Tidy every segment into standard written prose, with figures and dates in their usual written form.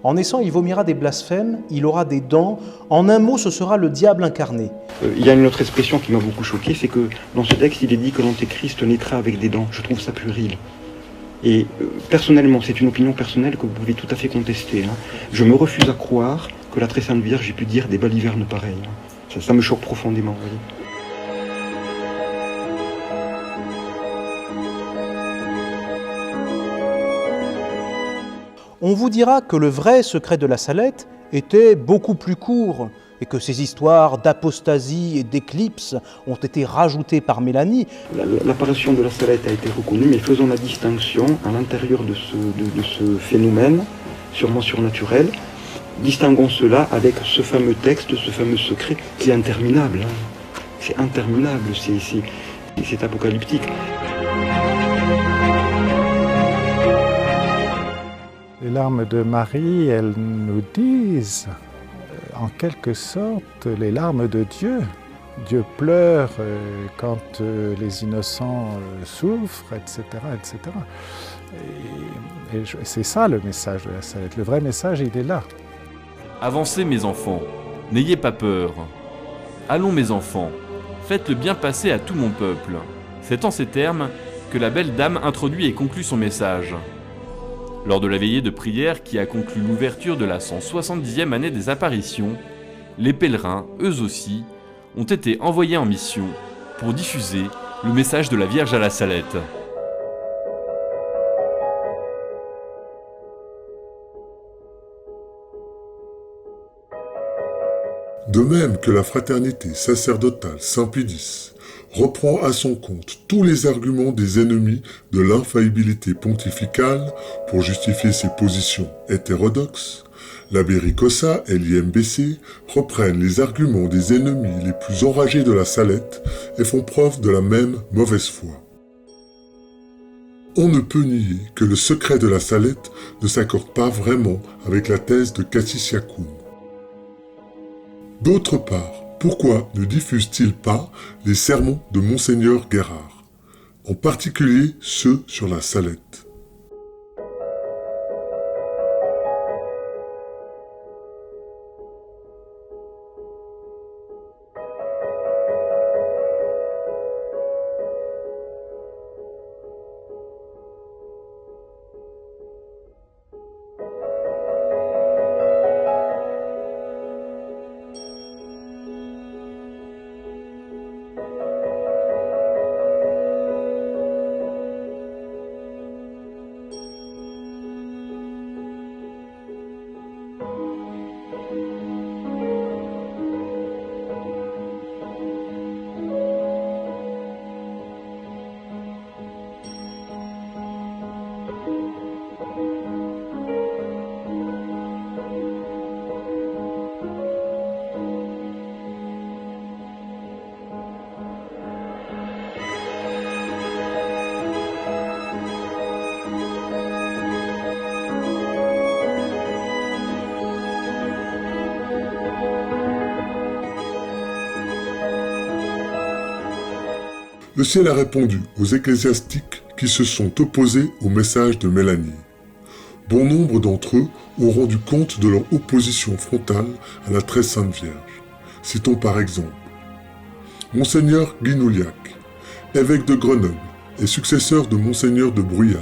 En naissant, il vomira des blasphèmes, il aura des dents. En un mot, ce sera le diable incarné. Il y a une autre expression qui m'a beaucoup choqué, c'est que dans ce texte, il est dit que l'Antéchrist naîtra avec des dents. Je trouve ça puéril. Et personnellement, c'est une opinion personnelle que vous pouvez tout à fait contester. Je me refuse à croire que la très sainte Vierge ait pu dire des balivernes pareilles. Ça me choque profondément, vous voyez. On vous dira que le vrai secret de la Salette était beaucoup plus court et que ces histoires d'apostasie et d'éclipse ont été rajoutées par Mélanie. L'apparition de la Salette a été reconnue, mais faisons la distinction à l'intérieur de ce phénomène, sûrement surnaturel. Distinguons cela avec ce fameux texte, ce fameux secret qui est interminable. C'est interminable, c'est apocalyptique. Les larmes de Marie, elles nous disent, en quelque sorte, les larmes de Dieu. Dieu pleure quand les innocents souffrent, etc., etc. Et c'est ça le message de la Salette. Le vrai message, il est là. Avancez mes enfants, n'ayez pas peur. Allons mes enfants, faites le bien passer à tout mon peuple. C'est en ces termes que la belle dame introduit et conclut son message. Lors de la veillée de prière qui a conclu l'ouverture de la 170e année des apparitions, les pèlerins, eux aussi, ont été envoyés en mission pour diffuser le message de la Vierge à la Salette. De même que la fraternité sacerdotale Saint-Pédis reprend à son compte tous les arguments des ennemis de l'infaillibilité pontificale pour justifier ses positions hétérodoxes, l'abbé Ricossa et l'IMBC reprennent les arguments des ennemis les plus enragés de la Salette et font preuve de la même mauvaise foi. On ne peut nier que le secret de la Salette ne s'accorde pas vraiment avec la thèse de Cassis Yacoub. D'autre part, pourquoi ne diffuse-t-il pas les sermons de Monseigneur Guérard, en particulier ceux sur la Salette ? Le ciel a répondu aux ecclésiastiques qui se sont opposés au message de Mélanie. Bon nombre d'entre eux ont rendu compte de leur opposition frontale à la très sainte Vierge. Citons par exemple Monseigneur Guinouliac, évêque de Grenoble et successeur de Monseigneur de Bruyères,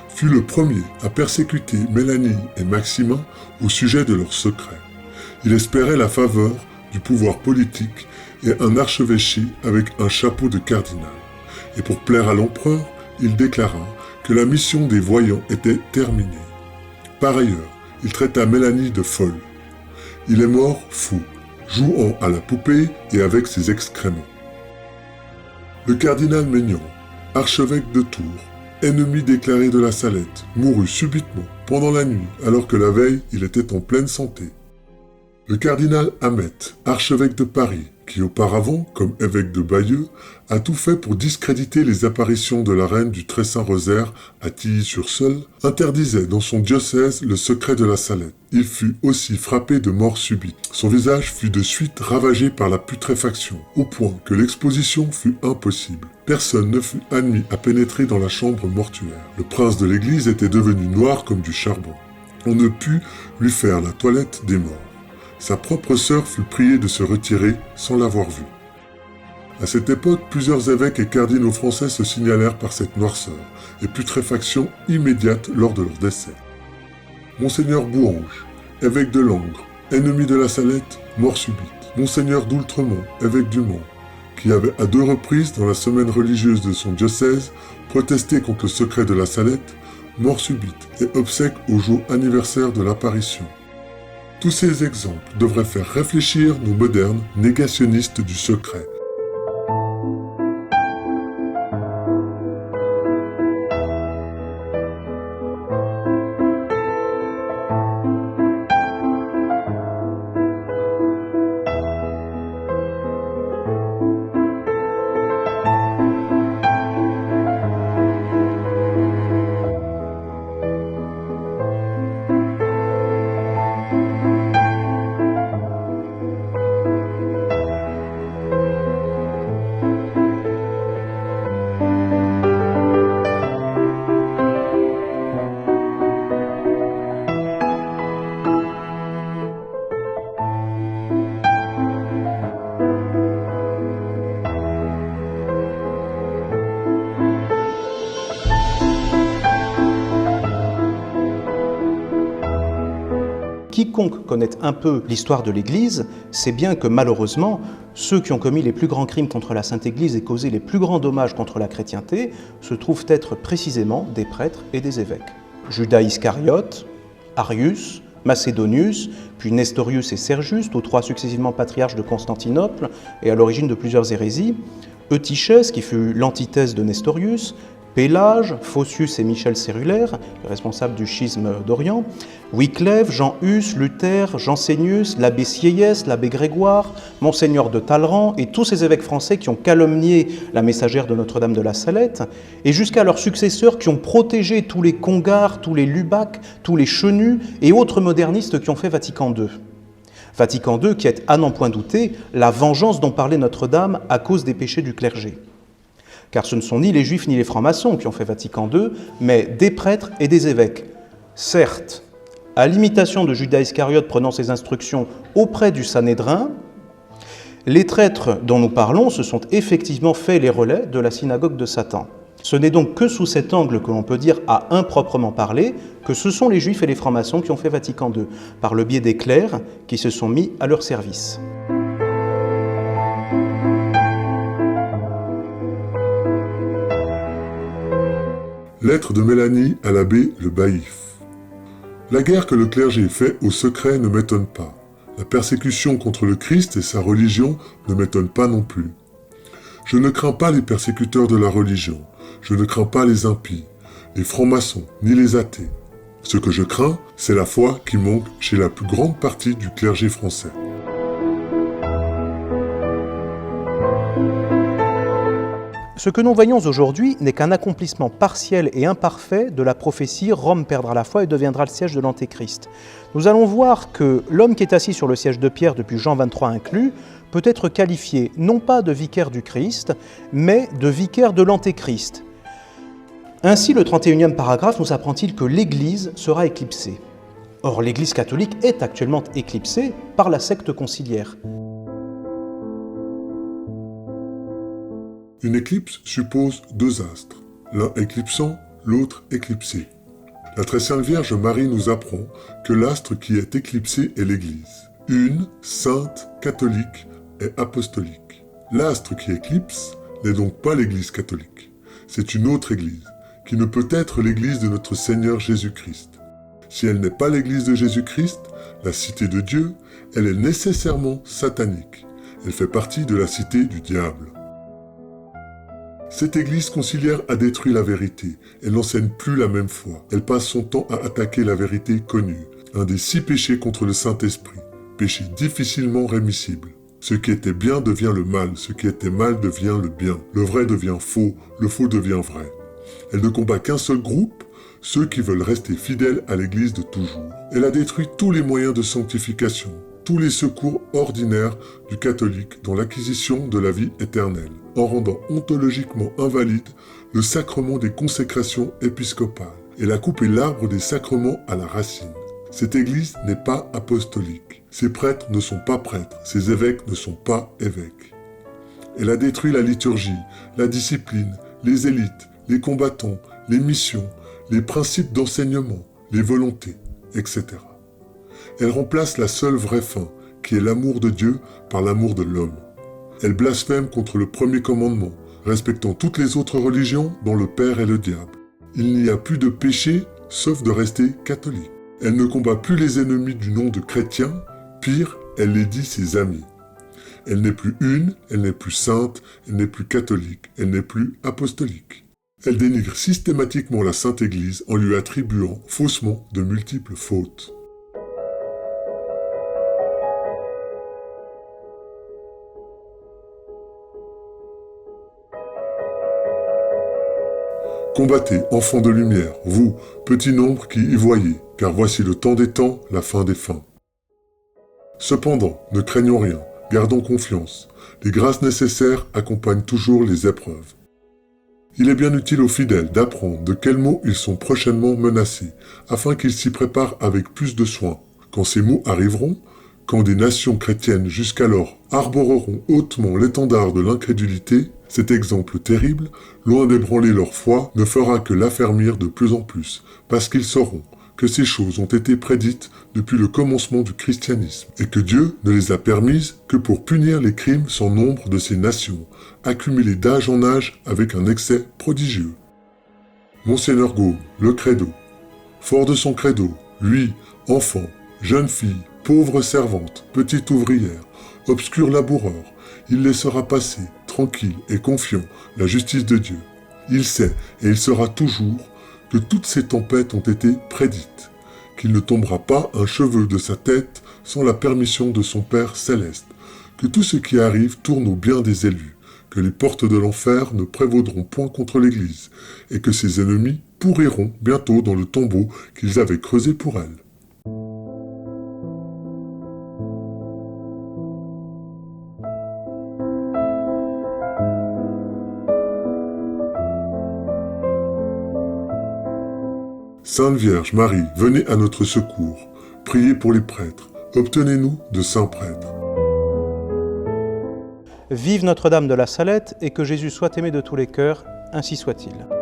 fut le premier à persécuter Mélanie et Maximin au sujet de leurs secrets. Il espérait la faveur du pouvoir politique et un archevêché avec un chapeau de cardinal. Et pour plaire à l'empereur, il déclara que la mission des voyants était terminée. Par ailleurs, il traita Mélanie de folle. Il est mort fou, jouant à la poupée et avec ses excréments. Le cardinal Maignan, archevêque de Tours, ennemi déclaré de la Salette, mourut subitement pendant la nuit alors que la veille il était en pleine santé. Le cardinal Hamet, archevêque de Paris, qui auparavant, comme évêque de Bayeux, a tout fait pour discréditer les apparitions de la reine du Très Saint Rosaire à Tilly-sur-Seulles, interdisait dans son diocèse le secret de la Salette. Il fut aussi frappé de mort subite. Son visage fut de suite ravagé par la putréfaction, au point que l'exposition fut impossible. Personne ne fut admis à pénétrer dans la chambre mortuaire. Le prince de l'église était devenu noir comme du charbon. On ne put lui faire la toilette des morts. Sa propre sœur fut priée de se retirer sans l'avoir vu. À cette époque, plusieurs évêques et cardinaux français se signalèrent par cette noirceur et putréfaction immédiate lors de leur décès. Monseigneur Bouange, évêque de Langres, ennemi de la Salette, mort subite. Monseigneur d'Oultremont, évêque du Mans, qui avait à 2 reprises dans la semaine religieuse de son diocèse protesté contre le secret de la Salette, mort subite et obsèque au jour anniversaire de l'apparition. Tous ces exemples devraient faire réfléchir nos modernes négationnistes du secret. Quiconque connaît un peu l'histoire de l'Église sait bien que malheureusement, ceux qui ont commis les plus grands crimes contre la Sainte Église et causé les plus grands dommages contre la chrétienté se trouvent être précisément des prêtres et des évêques. Judas Iscariote, Arius, Macédonius, puis Nestorius et Sergius, tous 3 successivement patriarches de Constantinople et à l'origine de plusieurs hérésies, Eutychès, qui fut l'antithèse de Nestorius, Pélage, Phocius et Michel Cérulaire, responsables du schisme d'Orient, Wyclève, Jean Hus, Luther, Jansénius, l'abbé Sieyès, l'abbé Grégoire, Monseigneur de Talleyrand et tous ces évêques français qui ont calomnié la messagère de Notre-Dame de la Salette, et jusqu'à leurs successeurs qui ont protégé tous les Congards, tous les Lubac, tous les Chenus et autres modernistes qui ont fait Vatican II. Vatican II qui est, à n'en point douter, la vengeance dont parlait Notre-Dame à cause des péchés du clergé. Car ce ne sont ni les Juifs ni les francs-maçons qui ont fait Vatican II, mais des prêtres et des évêques. Certes, à l'imitation de Judas Iscariote prenant ses instructions auprès du Sanhédrin, les traîtres dont nous parlons se sont effectivement fait les relais de la synagogue de Satan. Ce n'est donc que sous cet angle que l'on peut dire à improprement parler que ce sont les Juifs et les francs-maçons qui ont fait Vatican II, par le biais des clercs qui se sont mis à leur service. Lettre de Mélanie à l'abbé Le Baïf. La guerre que le clergé fait au secret ne m'étonne pas. La persécution contre le Christ et sa religion ne m'étonne pas non plus. Je ne crains pas les persécuteurs de la religion. Je ne crains pas les impies, les francs-maçons, ni les athées. Ce que je crains, c'est la foi qui manque chez la plus grande partie du clergé français. Ce que nous voyons aujourd'hui n'est qu'un accomplissement partiel et imparfait de la prophétie « Rome perdra la foi et deviendra le siège de l'Antéchrist ». Nous allons voir que l'homme qui est assis sur le siège de Pierre depuis Jean 23 inclus peut être qualifié non pas de vicaire du Christ, mais de vicaire de l'Antéchrist. Ainsi, le 31e paragraphe nous apprend-il que l'Église sera éclipsée. Or, l'Église catholique est actuellement éclipsée par la secte conciliaire. Une éclipse suppose 2 astres, l'un éclipsant, l'autre éclipsé. La très sainte Vierge Marie nous apprend que l'astre qui est éclipsé est l'Église, une, sainte, catholique et apostolique. L'astre qui éclipse n'est donc pas l'Église catholique, c'est une autre Église, qui ne peut être l'Église de notre Seigneur Jésus-Christ. Si elle n'est pas l'Église de Jésus-Christ, la cité de Dieu, elle est nécessairement satanique. Elle fait partie de la cité du diable. Cette Église conciliaire a détruit la vérité. Elle n'enseigne plus la même foi. Elle passe son temps à attaquer la vérité connue, un des 6 péchés contre le Saint-Esprit, péché difficilement rémissible. Ce qui était bien devient le mal, ce qui était mal devient le bien. Le vrai devient faux, le faux devient vrai. Elle ne combat qu'un seul groupe, ceux qui veulent rester fidèles à l'Église de toujours. Elle a détruit tous les moyens de sanctification, tous les secours ordinaires du catholique dans l'acquisition de la vie éternelle, en rendant ontologiquement invalide le sacrement des consécrations épiscopales. Elle a coupé l'arbre des sacrements à la racine. Cette Église n'est pas apostolique. Ses prêtres ne sont pas prêtres, ses évêques ne sont pas évêques. Elle a détruit la liturgie, la discipline, les élites, les combattants, les missions, les principes d'enseignement, les volontés, etc. Elle remplace la seule vraie fin, qui est l'amour de Dieu par l'amour de l'homme. Elle blasphème contre le premier commandement, respectant toutes les autres religions dont le Père est le diable. Il n'y a plus de péché, sauf de rester catholique. Elle ne combat plus les ennemis du nom de chrétien, pire, elle les dit ses amis. Elle n'est plus une, elle n'est plus sainte, elle n'est plus catholique, elle n'est plus apostolique. Elle dénigre systématiquement la Sainte Église en lui attribuant faussement de multiples fautes. Combattez, enfants de lumière, vous, petit nombre qui y voyez, car voici le temps des temps, la fin des fins. Cependant, ne craignons rien, gardons confiance. Les grâces nécessaires accompagnent toujours les épreuves. Il est bien utile aux fidèles d'apprendre de quels maux ils sont prochainement menacés, afin qu'ils s'y préparent avec plus de soin. Quand ces maux arriveront, quand des nations chrétiennes jusqu'alors arboreront hautement l'étendard de l'incrédulité, cet exemple terrible, loin d'ébranler leur foi, ne fera que l'affermir de plus en plus, parce qu'ils sauront que ces choses ont été prédites depuis le commencement du christianisme, et que Dieu ne les a permises que pour punir les crimes sans nombre de ces nations, accumulés d'âge en âge avec un excès prodigieux. Monseigneur Gaume, le credo. Fort de son credo, lui, enfant, jeune fille, pauvre servante, petite ouvrière, obscur laboureur, il laissera passer, tranquille et confiant, la justice de Dieu. Il sait, et il sera toujours, que toutes ces tempêtes ont été prédites, qu'il ne tombera pas un cheveu de sa tête sans la permission de son Père céleste, que tout ce qui arrive tourne au bien des élus, que les portes de l'enfer ne prévaudront point contre l'Église, et que ses ennemis pourriront bientôt dans le tombeau qu'ils avaient creusé pour elle. Sainte Vierge Marie, venez à notre secours. Priez pour les prêtres. Obtenez-nous de saints prêtres. Vive Notre-Dame de la Salette et que Jésus soit aimé de tous les cœurs, ainsi soit-il.